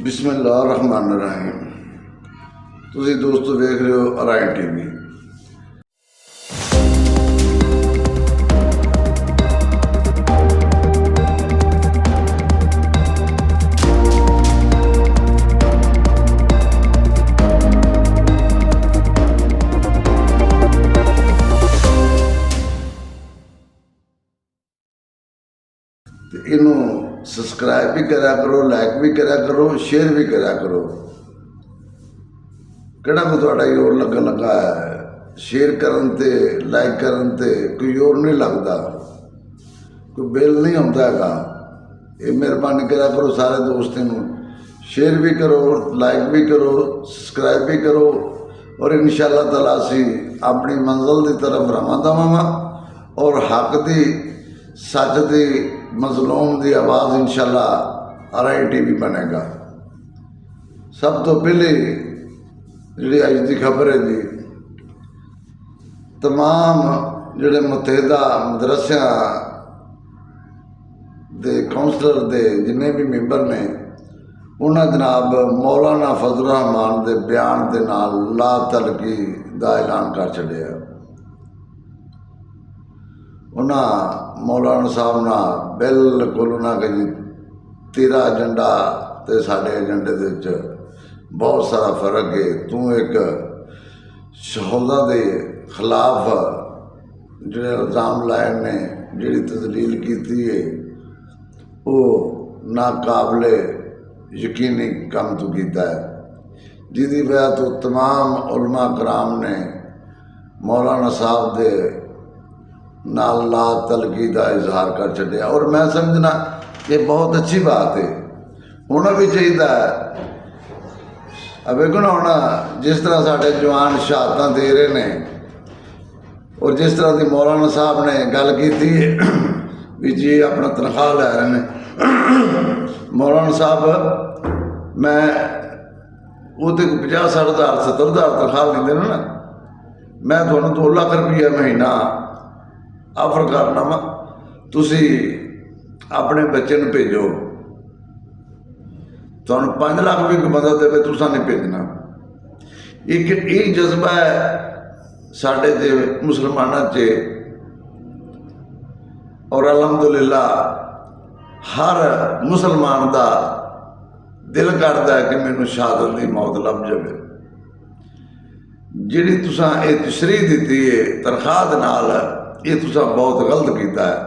बिस्मिल्लाहिर्रहमानिर्रहीम। ਤੁਸੀਂ ਦੋਸਤੋ ਵੇਖ ਰਹੇ ਹੋ ਅਰਾਈ ਟੀਵੀ। ਤੇ ਇਹਨੂੰ ਸਬਸਕ੍ਰਾइब भी करा करो, लाइक भी करा करो, शेयर भी करा करो। ਕਿਹੜਾ ਕੋ ਤੁਹਾਡਾ ਹੋਰ ਲੱਗਣ ਲੱਗਾ ਹੈ शेयर ਕਰਨ ਤੇ ਲਾਈਕ ਕਰਨ ਤੇ ਕੋਈ ਹੋਰ ਨਹੀਂ ਲੱਗਦਾ, ਕੋਈ ਬਿੱਲ ਨਹੀਂ ਆਉਂਦਾ ਹੈਗਾ। ਇਹ ਮਿਹਰਬਾਨੀ ਕਰਿਆ ਕਰੋ ਸਾਰੇ ਦੋਸਤਾਂ ਨੂੰ शेयर भी करो, लाइक भी करो, सब्सक्राइब भी करो और इंशाअल्लाह ताला असी अपनी मंजिल की तरफ रवां दवां और हक की सच की मजलूम की आवाज़ इंशाअल्लाह अराई टीवी बनेगा। सब तो पहले जी अज की खबर है जी, तमाम जोड़े मुतहदा मदरसिया दे काउंसलर दे जिन्ने भी मैंबर ने उन्हें जनाब मौलाना फजल रहमान के बयान के नाल ला तलकी का ऐलान कर छड़िया। उन्हें मौलाना साहब ना बिल्कुल उन्हें जी तेरा एजेंडा तो साढ़े एजेंडे के बहुत सारा फर्क है। तू एक शहोदा के खिलाफ जो इल्ज़ाम लाए ने जी तजलील की है वो नाकाबले यकीनी काम तू किया है, जिसकी वजह तो तमाम उलमा कराम ने मौलाना साहब के नाल ला तलकी का इजहार कर छड़िया। और मैं समझना ये बहुत अच्छी बात है, होना भी चाहिए। अब देखो ना होना जिस तरह साढ़े जवान शहादत दे रहे हैं और जिस तरह की मौलाना साहब ने गल की भी जी अपना तनख्वाह लै रहे हैं। मौलाना साहब मैं वो तो 50-60 हज़ार 70 हज़ार तनख्वाह लेंदे ना, मैं थोड़ा 2 लाख रुपया महीना ऑफर करना वा, तुसी अपने बच्चे नूं भेजो। तुहानूं 5 लाख भी कोई बंदा देवे तुसां नहीं भेजना। एक ये जज्बा है साढ़े ते मुसलमानां च और अल्हम्दुलिल्लाह हर मुसलमान का दिल करता है कि मैनू शहादत की मौत लभ जाए। जिहड़ी तुसां ये तशरीह दी है तनख्वाह दे नाल, ये तुसां बहुत गलत किया है।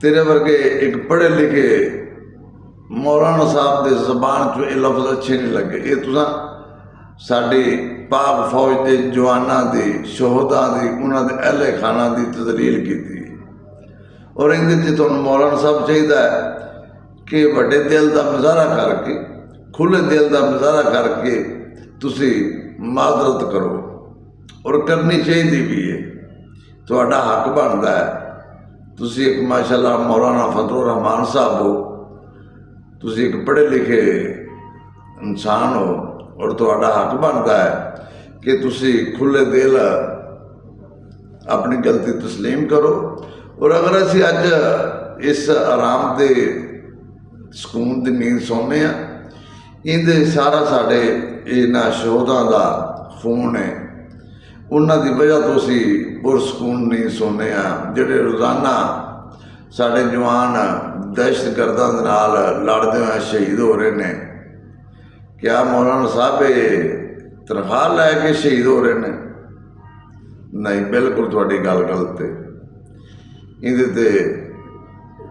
तेरे वर्गे एक पढ़े लिखे मौलाना साहब के जबान चो ये लफ्ज़ अच्छे नहीं लगे। ये तुसां साडी पाक फौज के जवानों की शहोदा की उन्होंने अहले खाना की तजलील की। और इहदे तुहानूं मौलाना साहब चाहिए कि वड्डे दिल का मुजाहरा करके खुले दिल का मुजाहरा करके तुसी माजरत करो और करनी चाहिए भी है, तुहाडा हक बनता है। तुसी एक माशाअल्लाह मौलाना फजल रहमान साहब हो, तुसी एक पढ़े लिखे इंसान हो और तुहाडा हक बनता है कि तुसी खुले दिल अपनी गलती तस्लीम करो। और अगर असी अज इस आराम के सुकून की नींद सोने इहदे सारा साढ़े इन्हां शहोदा का खून है, उन्होंने वजह तो असी पुरसकून नींद सोने जिहड़े रोज़ाना साढ़े जवान दहशतगर्दां दे नाल लड़दे हुए शहीद हो रहे हैं। क्या मौलाना साहब तनख्वाह लैके शहीद हो रहे हैं? नहीं, बिल्कुल तुहाडी गल गलत है। इहदे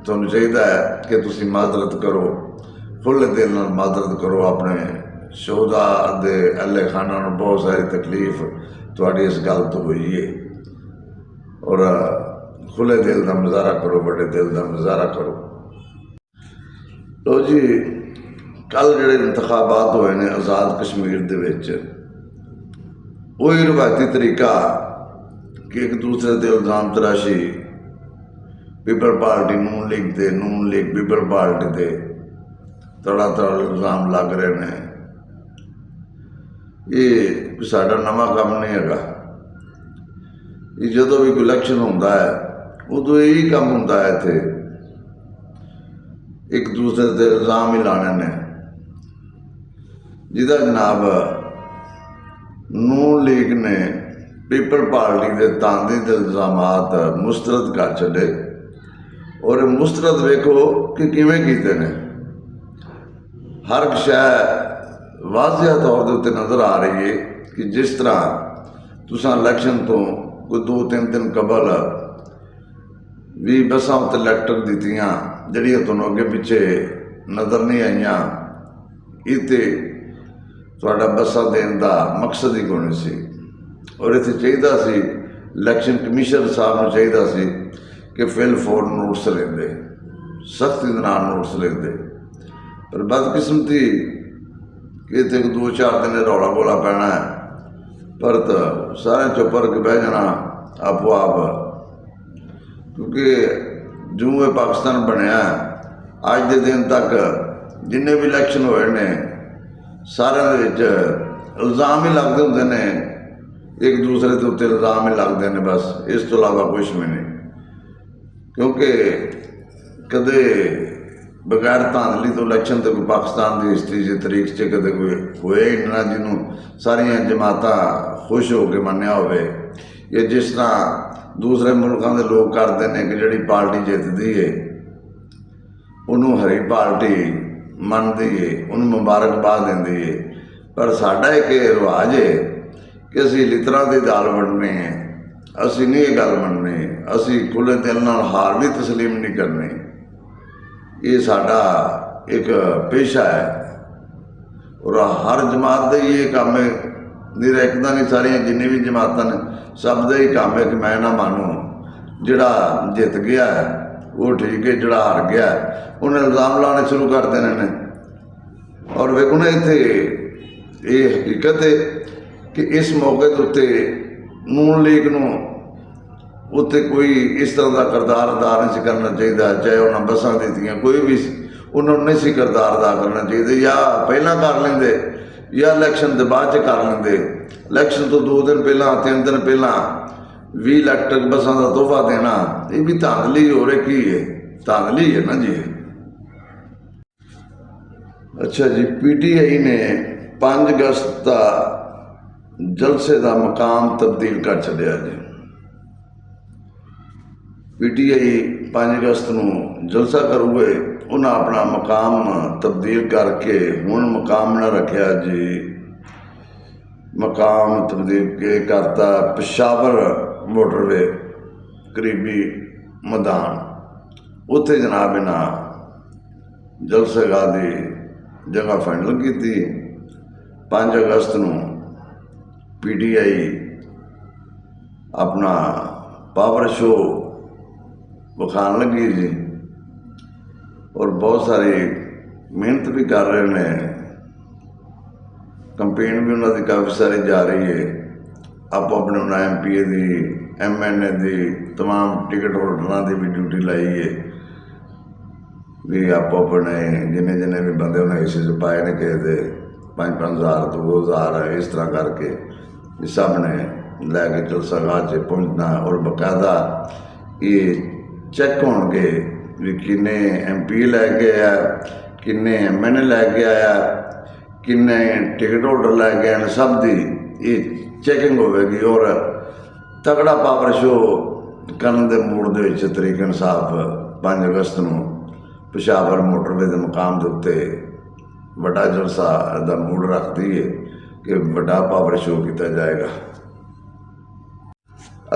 तुहानूं चाहिए कि तुसी माजरत करो, खुले दिल नाल माजरत करो। अपने शहोदा दे अहले खाना नूं बहुत सारी तकलीफ तुहाडी इस गल तो हुई है और खुले दिल का मुजाहरा करो, बड़े दिल का मुजाहरा करो। लो जी, कल जिहड़े इंतखाबात होए ने आज़ाद कश्मीर दे विच, वही रवायती तरीका कि एक दूसरे ते इल्ज़ाम तराशी पीपल पार्टी नून लीग पीपल पार्टी के तड़ा इल्ज़ाम लग रहे हैं। ये साडा नवा काम नहीं है। ये जो भी कोई इलैक्शन होता है उदों यही काम होता है। इत्थे एक दूसरे से इल्ज़ाम ही लाने ने ਜਿਹਦਾ ਜਨਾਬ ਨੂਨ ਲੀਗ ਨੇ ਪੀਪਲ ਪਾਰਟੀ ਦੇ ਤਾਂਦੇ ਦੇ ਇਲਜ਼ਾਮਾਤ ਮੁਸਤਰਦ ਕਰ ਛੱਡੇ। ਔਰ ਮੁਸਤਰਦ ਵੇਖੋ ਕਿ ਕਿਵੇਂ ਕੀਤੇ ਨੇ। ਹਰ ਇੱਕ ਸ਼ੈ ਵਾਜ਼ਿਹ ਤੌਰ ਦੇ ਉੱਤੇ ਨਜ਼ਰ ਆ ਰਹੀ ਹੈ ਕਿ ਜਿਸ ਤਰ੍ਹਾਂ ਤੁਸੀਂ ਇਲੈਕਸ਼ਨ ਤੋਂ ਕੋਈ 2-3 ਦਿਨ ਕਬਲ 20 ਬੱਸਾਂ ਉੱਤੇ ਇਲੈਕਟਰ ਦਿੱਤੀਆਂ ਜਿਹੜੀਆਂ ਤੁਹਾਨੂੰ ਅੱਗੇ ਪਿੱਛੇ ਨਜ਼ਰ ਨਹੀਂ ਆਈਆਂ। ਇਹ 'ਤੇ ਤੁਹਾਡਾ ਬੱਸਾਂ ਦੇਣ ਦਾ ਮਕਸਦ ਹੀ ਕੋਈ ਨਹੀਂ ਸੀ। ਔਰ ਇੱਥੇ ਚਾਹੀਦਾ ਸੀ ਇਲੈਕਸ਼ਨ ਕਮਿਸ਼ਨਰ ਸਾਹਿਬ ਨੂੰ ਚਾਹੀਦਾ ਸੀ ਕਿ ਫਿਲ ਫੋਰ ਨੋਟਿਸ ਲੈਂਦੇ, ਸਖਤੀ ਦੇ ਨਾਲ ਨੋਟਿਸ ਲੈਂਦੇ। ਪਰ ਬਦਕਿਸਮਤੀ ਕਿ ਇੱਥੇ 2-4 ਦਿਨ ਰੌਲਾ ਗੋਲਾ ਪੈਣਾ ਹੈ, ਪਰ ਤਾਂ ਸਾਰਿਆਂ ਚੁੱਪ ਕਰਕੇ ਬਹਿ ਜਾਣਾ ਆਪੋ ਆਪ। ਕਿਉਂਕਿ ਜਿਉਂ ਇਹ ਪਾਕਿਸਤਾਨ ਬਣਿਆ ਅੱਜ ਦੇ ਦਿਨ ਤੱਕ ਜਿੰਨੇ ਵੀ ਇਲੈਕਸ਼ਨ ਹੋਏ ਨੇ ਸਾਰਿਆਂ ਦੇ ਵਿੱਚ ਇਲਜ਼ਾਮ ਹੀ ਲੱਗਦੇ ਹੁੰਦੇ ਨੇ, ਇੱਕ ਦੂਸਰੇ ਦੇ ਉੱਤੇ ਇਲਜ਼ਾਮ ਹੀ ਲੱਗਦੇ ਨੇ, ਬਸ ਇਸ ਤੋਂ ਇਲਾਵਾ ਕੁਛ ਵੀ ਨਹੀਂ। ਕਿਉਂਕਿ ਕਦੇ ਬਗੈਰ ਧਾਂਦਲੀ ਤੋਂ ਇਲੈਕਸ਼ਨ ਤੇ ਕੋਈ ਪਾਕਿਸਤਾਨ ਦੀ ਹਿਸਟਰੀ ਦੀ ਤਰੀਕ 'ਚ ਕਦੇ ਕੋਈ ਹੋਇਆ ਹੀ ਨਾ ਜਿਹਨੂੰ ਸਾਰੀਆਂ ਜਮਾਤਾਂ ਖੁਸ਼ ਹੋ ਕੇ ਮੰਨਿਆ ਹੋਵੇ। ਜਾਂ ਜਿਸ ਤਰ੍ਹਾਂ ਦੂਸਰੇ ਮੁਲਕਾਂ ਦੇ ਲੋਕ ਕਰਦੇ ਨੇ ਕਿ ਜਿਹੜੀ ਪਾਰਟੀ ਜਿੱਤਦੀ ਹੈ ਉਹਨੂੰ ਹਰੀ ਪਾਰਟੀ ਮੰਨਦੀ ਹੈ, ਉਹਨੂੰ ਮੁਬਾਰਕਬਾਦ ਦਿੰਦੀ ਹੈ। ਪਰ ਸਾਡਾ ਇੱਕ ਰਿਵਾਜ ਹੈ ਕਿ ਅਸੀਂ ਲਿਤਰਾਂ ਦੀ ਦਾਲ ਵੰਡਣੀ ਹੈ। ਅਸੀਂ ਨਹੀਂ ਇਹ ਗੱਲ ਮੰਨਣੀ, ਅਸੀਂ ਖੁੱਲ੍ਹੇ ਦਿਲ ਨਾਲ ਹਾਰ ਵੀ ਤਸਲੀਮ ਨਹੀਂ ਕਰਨੀ। ਇਹ ਸਾਡਾ ਇੱਕ ਪੇਸ਼ਾ ਹੈ ਔਰ ਹਰ ਜਮਾਤ ਦਾ ਹੀ ਇਹ ਕੰਮ ਹੈ। ਨਿਰਾ ਇੱਕ ਦਾ ਨਹੀਂ, ਸਾਰੀਆਂ ਜਿੰਨੀ ਵੀ ਜਮਾਤਾਂ ਨੇ ਸਭ ਦਾ ਹੀ ਕੰਮ ਹੈ ਕਿ ਮੈਂ ਨਾ ਮੰਨੂ ਜਿਹੜਾ ਜਿੱਤ ਗਿਆ ਉਹ ਠੀਕ ਹੈ, ਜਿਹੜਾ ਹਾਰ ਗਿਆ ਉਹਨੇ ਇਲਜ਼ਾਮ ਲਾਉਣੇ ਸ਼ੁਰੂ ਕਰ ਦੇਣੇ ਨੇ। ਔਰ ਵੇਖੋ ਨਾ ਇੱਥੇ ਇਹ ਹਕੀਕਤ ਹੈ ਕਿ ਇਸ ਮੌਕੇ ਦੇ ਉੱਤੇ ਨੂਨ ਲੀਗ ਨੂੰ ਉੱਤੇ ਕੋਈ ਇਸ ਤਰ੍ਹਾਂ ਦਾ ਕਿਰਦਾਰ ਅਦਾ ਨਹੀਂ ਸੀ ਕਰਨਾ ਚਾਹੀਦਾ। ਚਾਹੇ ਉਹਨਾਂ ਬੱਸਾਂ ਦਿੱਤੀਆਂ ਕੋਈ ਵੀ ਉਹਨਾਂ ਨੂੰ ਨਹੀਂ ਸੀ ਕਿਰਦਾਰ ਅਦਾ ਕਰਨਾ ਚਾਹੀਦਾ। ਜਾਂ ਪਹਿਲਾਂ ਕਰ ਲੈਂਦੇ ਜਾਂ ਇਲੈਕਸ਼ਨ ਦੇ ਬਾਅਦ 'ਚ ਕਰ ਲੈਂਦੇ। ਇਲੈਕਸ਼ਨ ਤੋਂ 2 ਦਿਨ ਪਹਿਲਾਂ 3 ਦਿਨ ਪਹਿਲਾਂ 20 ਇਲੈਕਟ੍ਰਿਕ ਬੱਸਾਂ ਦਾ ਤੋਹਫਾ ਦੇਣਾ, ਇਹ ਵੀ ਧਾਂਦਲੀ ਹੋ ਰਹੀ ਕੀ ਹੈ? ਧਾਂਦਲੀ ਹੈ ਨਾ ਜੀ। ਅੱਛਾ ਜੀ, PTI ਨੇ 5 ਅਗਸਤ ਦਾ ਜਲਸੇ ਦਾ ਮਕਾਮ ਤਬਦੀਲ ਕਰ ਛੱਡਿਆ ਜੀ। PTI 5 ਅਗਸਤ ਨੂੰ ਜਲਸਾ ਕਰੂਗੇ, ਉਹਨਾਂ ਆਪਣਾ ਮਕਾਮ ਤਬਦੀਲ ਕਰਕੇ ਹੁਣ ਮਕਾਮ ਨਾ ਰੱਖਿਆ ਜੀ। ਮਕਾਮ ਤਬਦੀਲ ਕੇ ਕਰਤਾ ਪਿਸ਼ਾਵਰ ਮੋਟਰਵੇ ਕਰੀਬੀ ਮੈਦਾਨ। ਉੱਥੇ ਜਨਾਬ ਇਹਨਾਂ ਜਲਸੇਗਾਹ ਦੀ ਜਗ੍ਹਾ ਫਾਈਨਲ ਕੀਤੀ। 5 ਅਗਸਤ ਨੂੰ PTI ਆਪਣਾ ਪਾਵਰ ਸ਼ੋਅ ਵਿਖਾਉਣ ਲੱਗੀ ਜੀ। ਔਰ ਬਹੁਤ ਸਾਰੀ ਮਿਹਨਤ ਵੀ ਕਰ ਰਹੇ ਨੇ, ਕੰਪੇਨ ਵੀ ਉਹਨਾਂ ਦੀ ਕਾਫੀ ਸਾਰੀ ਜਾ ਰਹੀ ਹੈ। ਆਪੋ ਆਪਣੇ MPA ਦੀ, MNA ਦੀ, ਤਮਾਮ ਟਿਕਟ ਹੋਲਡਰਾਂ ਦੀ ਵੀ ਡਿਊਟੀ ਲਾਈ ਹੈ ਵੀ ਆਪੋ ਆਪਣੇ ਜਿੰਨੇ ਵੀ ਬੰਦੇ ਉਹਨਾਂ ਹਿੱਸੇ 'ਚ ਪਾਏ ਨੇ, ਕਿਸੇ ਦੇ 5-5 ਹਜ਼ਾਰ 2,000 ਇਸ ਤਰ੍ਹਾਂ ਕਰਕੇ ਸਭ ਨੇ ਲੈ ਕੇ ਜਲਸਾਗਾਹ 'ਚ ਪਹੁੰਚਣਾ। ਔਰ ਬਾਕਾਇਦਾ ਇਹ ਚੈੱਕ ਹੋਣਗੇ ਵੀ ਕਿੰਨੇ MP ਲੈ ਕੇ ਆਇਆ, ਕਿੰਨੇ MNA ਲੈ ਕੇ ਆਇਆ, ਕਿੰਨੇ ਟਿਕਟ ਹੋਲਡਰ ਲੈ ਕੇ ਆਏ, ਸਭ ਦੀ ਇਹ ਚੈਕਿੰਗ ਹੋਵੇਗੀ। ਔਰ ਤਗੜਾ ਪਾਵਰ ਸ਼ੋਅ ਕਰਨ ਦੇ ਮੂਡ ਦੇ ਵਿੱਚ ਤਰੀਕ ਇਨਸਾਫ 5 ਅਗਸਤ ਨੂੰ ਪਿਸ਼ਾਵਰ ਮੋਟਰਵੇ ਦੇ ਮੁਕਾਮ ਦੇ ਉੱਤੇ ਵੱਡਾ ਜਲਸਾ ਦਾ ਮੂਡ ਰੱਖਦੀ ਹੈ ਕਿ ਵੱਡਾ ਪਾਵਰ ਸ਼ੋਅ ਕੀਤਾ ਜਾਏਗਾ।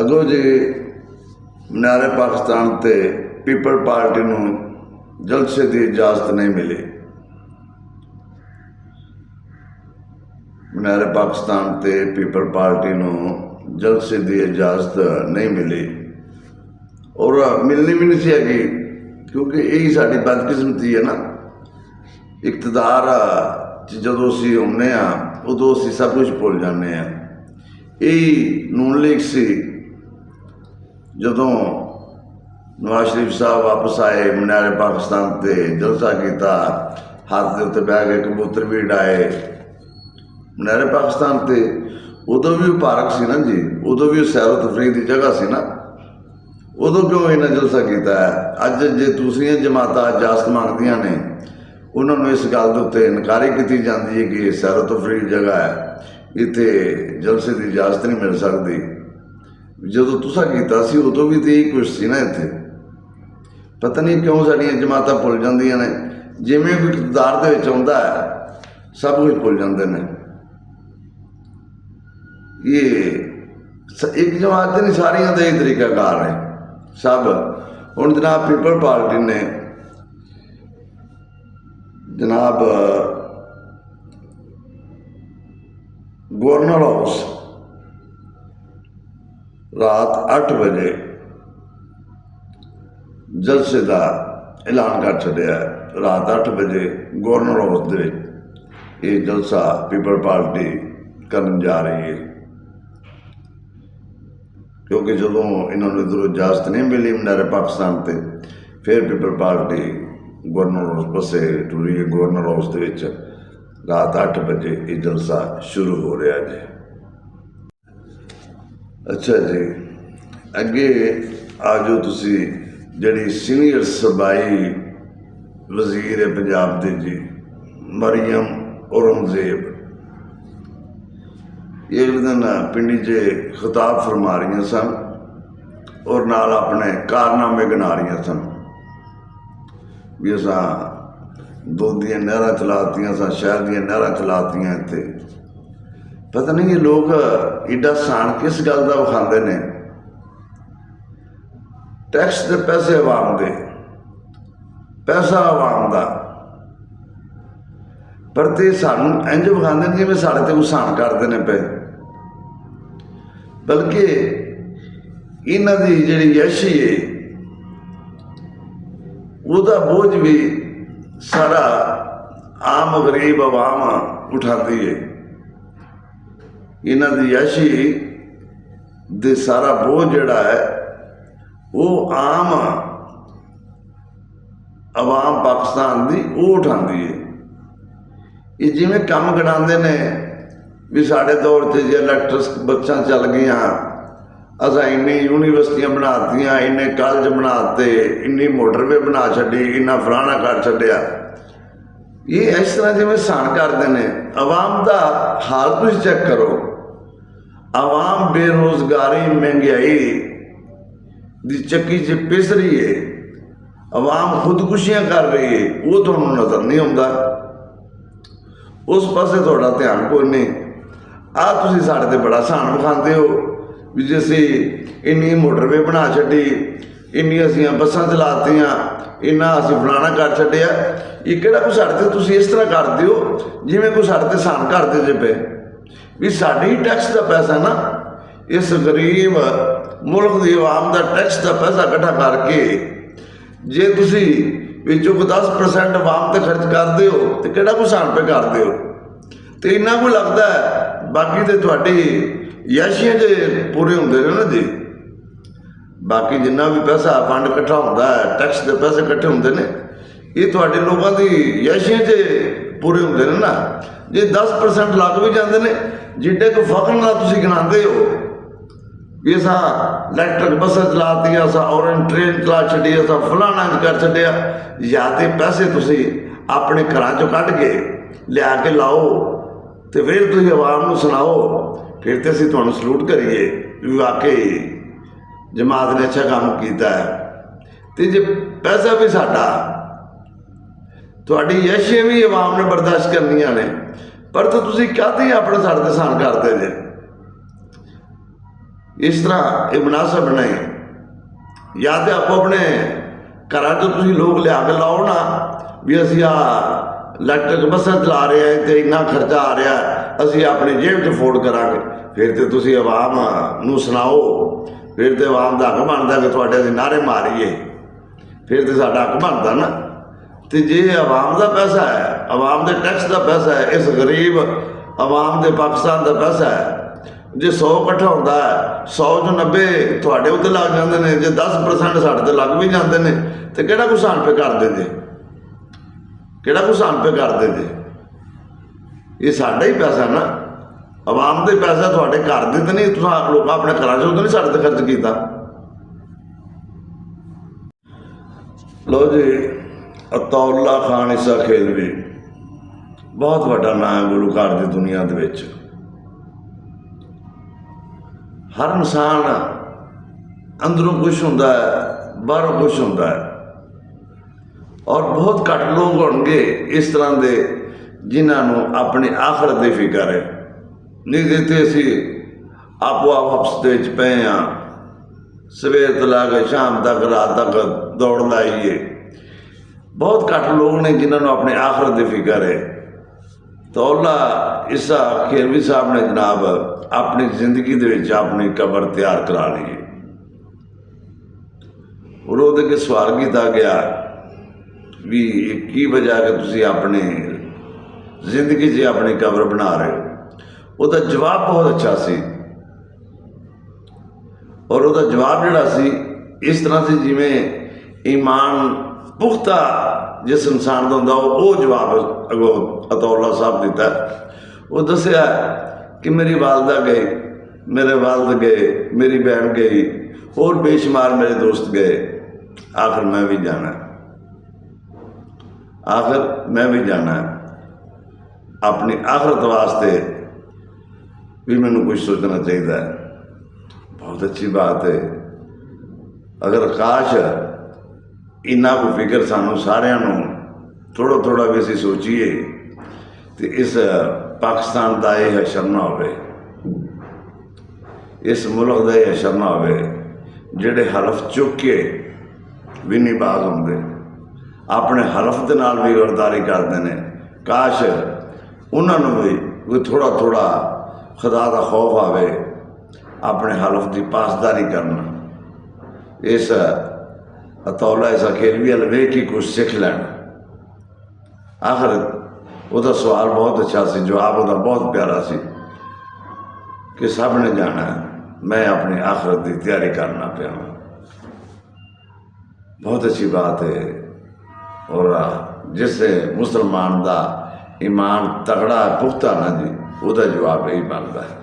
ਅੱਗੋਂ ਜੀ ਮਨਾਰੇ ਪਾਕਿਸਤਾਨ ਤੇ ਪੀਪਲ ਪਾਰਟੀ ਨੂੰ ਜਲਸੇ ਦੀ ਇਜਾਜ਼ਤ ਨਹੀਂ ਮਿਲੀ। ਮਨਾਰੇ ਪਾਕਿਸਤਾਨ ਤੇ ਪੀਪਲ ਪਾਰਟੀ ਨੂੰ ਜਲਸੇ ਦੀ ਇਜਾਜ਼ਤ ਨਹੀਂ ਮਿਲੀ ਔਰ ਮਿਲਣੀ ਵੀ ਨਹੀਂ ਸੀ ਹੈਗੀ, ਕਿਉਂਕਿ ਇਹੀ ਸਾਡੀ ਬਦਕਿਸਮਤੀ ਹੈ ਨਾ। ਇਕਤਦਾਰ 'ਚ ਜਦੋਂ ਅਸੀਂ ਹੁੰਦੇ ਹਾਂ ਉਦੋਂ ਅਸੀਂ ਸਭ ਕੁਝ ਭੁੱਲ ਜਾਂਦੇ ਹਾਂ। ਇਹੀ ਨੂਨ ਲੀਗ ਸੀ ਜਦੋਂ ਨਵਾਜ਼ ਸ਼ਰੀਫ ਸਾਹਿਬ ਵਾਪਸ ਆਏ, ਮਨਾਰੇ ਪਾਕਿਸਤਾਨ ਤੇ ਜਲਸਾ ਕੀਤਾ, ਹੱਥ ਦੇ ਉੱਤੇ ਬਹਿ ਕੇ ਕਬੂਤਰ ਵੀ ਉਡਾਏ ਮਨਾਰੇ ਪਾਕਿਸਤਾਨ ਤੇ। ਉਦੋਂ ਵੀ ਉਹ ਪਾਰਕ ਸੀ ਨਾ ਜੀ, ਉਦੋਂ ਵੀ ਉਹ ਸੈਰੋ ਤਫਰੀਹ ਦੀ ਜਗ੍ਹਾ ਸੀ ਨਾ, ਉਦੋਂ ਕਿਉਂ ਇਹਨਾਂ ਜਲਸਾ ਕੀਤਾ ਹੈ? ਅੱਜ ਜੇ ਦੂਸਰੀਆਂ ਜਮਾਤਾਂ ਇਜਾਜ਼ਤ ਮੰਗਦੀਆਂ ਨੇ उन्होंने इस गल के उत्ते इनकारी की जाती है कि सैरो तफरी जगह है, इत्थे जलसे की इजाजत नहीं मिल सकती। जो तुसा कीता सी उदों भी तो यही कुछ सी ना, इत्थे पता नहीं क्यों साड़ियाँ जमातां भुल जांदियां ने, जिवें कोई इकतदार दे विच आउंदा है सब कुछ भुल जाते हैं। ये एक जमात नहीं, सारियां का यही तरीकाकार है सब। हुण जनाब पीपल पार्टी ने जनाब गवर्नर हाउस रात 8 बजे जलसे का ऐलान कर छड्या। रात 8 बजे गवर्नर हाउस दे ये जलसा पीपल पार्टी करन जा रही है, क्योंकि जो इन्होंने इधरों इजाजत नहीं मिली मीनारे पाकिस्तान से, फिर पीपल पार्टी गवर्नर हाउस बसे टुरी है। गवर्नर हाउस के रात 8 बजे ये जलसा शुरू हो रहा है जी। अच्छा जी, अगे आ जाओ तुसी जी सीनियर सूबाई वजीर है पंजाब दे जी मरियम औरंगजेब, एक दिन पिंडी च खिताब फरमा रही सन और नाल अपने कारनामे गिना रही सन भी असा दुध दी नहरां चलातियां, असा शहर दी नहरां चलातियां। इत्थे पता नहीं ये लोग एडा सान किस गल का विखाते ने। टैक्स के पैसे आवाम दे, पैसा आवाम का, पर तो सानू इंज विखाते हैं जिवें साढ़े ते गुस्सान करते हैं पे। बल्कि इन्हां दी जिहड़ी यशी है उसका बोझ भी सारा आम गरीब आवाम उठाती है। इन्हां दी यशी दे सारा बोझ जिहड़ा है वो आम आवाम पाकिस्तान की वो उठाती है। ये जिमें कम गिनाते ने भी साढ़े दौर से जो इलैक्ट्रिक बच्चा चल गई, असा इन्नी यूनीवर्सिटियां बनातियां, इन्ने कॉलेज बनाते, इन्नी मोटरवे बना छड़ी, इन्ना फलाना कर छड्या। ये इस तरह जिमें सान करते हैं। आवाम का हाल तुम चेक करो, आवाम बेरोजगारी महंगाई दी चक्की च पिस रही है, आवाम खुदकुशियां कर रही है, वो थोड़ा नजर नहीं आता। उस पासे थोड़ा ध्यान कोई नहीं। आ तुसीं साढ़े ते बड़ा सान विखाते हो भी जे असीं इन्नी मोटरवे बना छड्डी, इन्नी असीं बसां चलातियां, इन्ना असीं फलाना कर छड्डिया। ये किहड़ा कोई साढ़े ते तुसीं इस तरह करदे हो जिवें कोई साढ़े ते सान करदे जे पे भी साडी टैक्स का पैसा ना, इस गरीब मुल्क की आवाम का टैक्स का पैसा इकट्ठा करके जे तुसीं विचों 10% आवाम ते खर्च करते हो तो किहड़ा कोई सान पे करते हो। तो इन्ना को लगता है बाकी तो तुहाडी याशियां जे पूरे होंदे ने ना जी। बाकी जिन्ना भी पैसा फंड इकट्ठा होंदा है, टैक्स के पैसे इकट्ठे होंदे ने, ये तुहाडे लोगों की याशियां जे पूरे होंदे ने ना। जे 10% लग भी जाते हैं, जिड्डे को फखर नाल तुसीं गिनाते हो भी असा इलैक्ट्रिक बसां चलाती, असा ऑरेंज ट्रेन चला छड्डी, असा फलाना कर छड्डिया। या तो पैसे तुसीं अपने घरां चों कढ के लिया के लाओ तो फिर तुसीं आवाम नूं सुनाओ, फिर तो असीं तुहानूं सलूट करिए भी वाकई जमात ने अच्छा काम किया है। तो जे पैसा भी साडा, तुहाडी यशियां भी आवाम ने बर्दाश्त करनियां ने, पर तो तुसीं काहदी अपने साढ़े ते सान करदे जे। इस तरह ये मुनासिब नहीं। या तो आपको अपने घर चो तुसीं लोग लिया के लाओ ना भी असीं आ इलैक्ट्रिक बसां चला रहे हैं तो इन्ना खर्चा आ रहा है, असीं अपनी जेब च फोड़ करांगे। फिर तो तुसीं आवाम नूं सुनाओ, फिर तो आवाम का हक बनता कि तुहाडे असीं नारे मारीए, फिर तो साडा हक बनता ना। तो जे आवाम का पैसा है, आवाम के टैक्स का पैसा है, इस गरीब आवाम के पाकिस्तान का पैसा है, जे 100 इकट्ठा होता है 100 चों 90 तुहाडे उत्ते लग जाते हैं, जे 10% साढ़े ते लग भी जाते हैं तो किहड़ा कुछ सान पे करदे जे, किहड़ा कुछ सान पे करदे जे। ये साडा ही पैसा ना, आवाम का पैसा तुहाडे घर दे तो नहीं, तुसीं लोग अपने घरां चों तो नहीं साढ़े ते खर्च किया। लो जी, ਅਤੌਲਾ ਖਾਨ ਈਸਾ ਖੇਲਵੀ ਬਹੁਤ ਵੱਡਾ ਨਾਂ ਹੈ ਗੁਲੂਕਾਰ ਦੀ ਦੁਨੀਆ ਦੇ ਵਿੱਚ। ਹਰ ਇਨਸਾਨ ਅੰਦਰੋਂ ਕੁਛ ਹੁੰਦਾ ਹੈ, ਬਾਹਰੋਂ ਕੁਛ ਹੁੰਦਾ ਹੈ, ਔਰ ਬਹੁਤ ਘੱਟ ਲੋਕ ਹੋਣਗੇ ਇਸ ਤਰ੍ਹਾਂ ਦੇ ਜਿਨ੍ਹਾਂ ਨੂੰ ਆਪਣੀ ਆਖਰਤ ਦੀ ਫਿਕਰ ਹੈ। ਨਹੀਂ ਦਿੱਤੇ ਅਸੀਂ ਆਪੋ ਆਪ ਹਫਸ ਦੇ ਵਿੱਚ ਪਏ ਹਾਂ, ਸਵੇਰ ਤੋਂ ਲੈ ਕੇ ਸ਼ਾਮ ਤੱਕ ਰਾਤ ਤੱਕ ਦੌੜ ਲਾਈਏ। ਬਹੁਤ ਘੱਟ ਲੋਕ ਨੇ ਜਿਨ੍ਹਾਂ ਨੂੰ ਆਪਣੀ ਆਖਰਤ ਦੀ ਫਿਕਰ ਹੈ। ਤੌਲਾ ਈਸਾ ਖੇਲਵੀ ਸਾਹਿਬ ਨੇ ਜਨਾਬ ਆਪਣੀ ਜ਼ਿੰਦਗੀ ਦੇ ਵਿੱਚ ਆਪਣੀ ਕਬਰ ਤਿਆਰ ਕਰਾ ਲਈ। ਔਰ ਉਹਦੇ ਅੱਗੇ ਸਵਾਲ ਕੀਤਾ ਗਿਆ ਵੀ ਕੀ ਵਜ੍ਹਾ ਕਿ ਤੁਸੀਂ ਆਪਣੀ ਜ਼ਿੰਦਗੀ 'ਚ ਆਪਣੀ ਕਬਰ ਬਣਾ ਰਹੇ ਹੋ। ਉਹਦਾ ਜਵਾਬ ਬਹੁਤ ਅੱਛਾ ਸੀ, ਔਰ ਉਹਦਾ ਜਵਾਬ ਜਿਹੜਾ ਸੀ ਇਸ ਤਰ੍ਹਾਂ ਸੀ ਜਿਵੇਂ ਈਮਾਨ ਪੁਖਤਾ ਜਿਸ ਇਨਸਾਨ ਦਾ ਹੁੰਦਾ ਉਹ ਜਵਾਬ ਅੱਗੋਂ ਅਤੌਲਾ ਸਾਹਿਬ ਦਿੱਤਾ। ਉਹ ਦੱਸਿਆ ਕਿ ਮੇਰੀ ਵਾਲਦਾ ਗਈ, ਮੇਰੇ ਵਾਲਦ ਗਏ, ਮੇਰੀ ਭੈਣ ਗਈ, ਹੋਰ ਬੇਸ਼ੁਮਾਰ ਮੇਰੇ ਦੋਸਤ ਗਏ, ਆਖਿਰ ਮੈਂ ਵੀ ਜਾਣਾ, ਆਖਿਰ मैं भी जाना है। अपनी आखिरत वास्ते भी मैनू कुछ सोचना चाहिए। बहुत अच्छी बात है। अगर काश इन्ना को फिक्र सानू सारिਆਂ ਨੂੰ थोड़ा थोड़ा भी ਅਸੀਂ सोचीए तो इस पाकिस्तान का यह हशर ना होवे, इस मुल्क का यह हशर ना होवे ਜਿਹੜੇ हलफ चुक के भी नहीं बाज होंगे, अपने हलफ के नाल भी गरदारी करते हैं। काश उन्होंने भी कोई थोड़ा थोड़ा खुदा का खौफ आवे, अपने हलफ की पासदारी करना। इस अतौला ईसा खेलवी वाल वेख ही कुछ सीख लैन। आखिर वह सवाल बहुत अच्छा सी, जवाब वह बहुत प्यारा सी कि सब ने जाना है, मैं अपनी आखिरत की तैयारी करना पाया। बहुत अच्छी बात है। और जिस मुसलमान का ईमान तगड़ा पुख्ता ना जी, वह जवाब यही बनता है।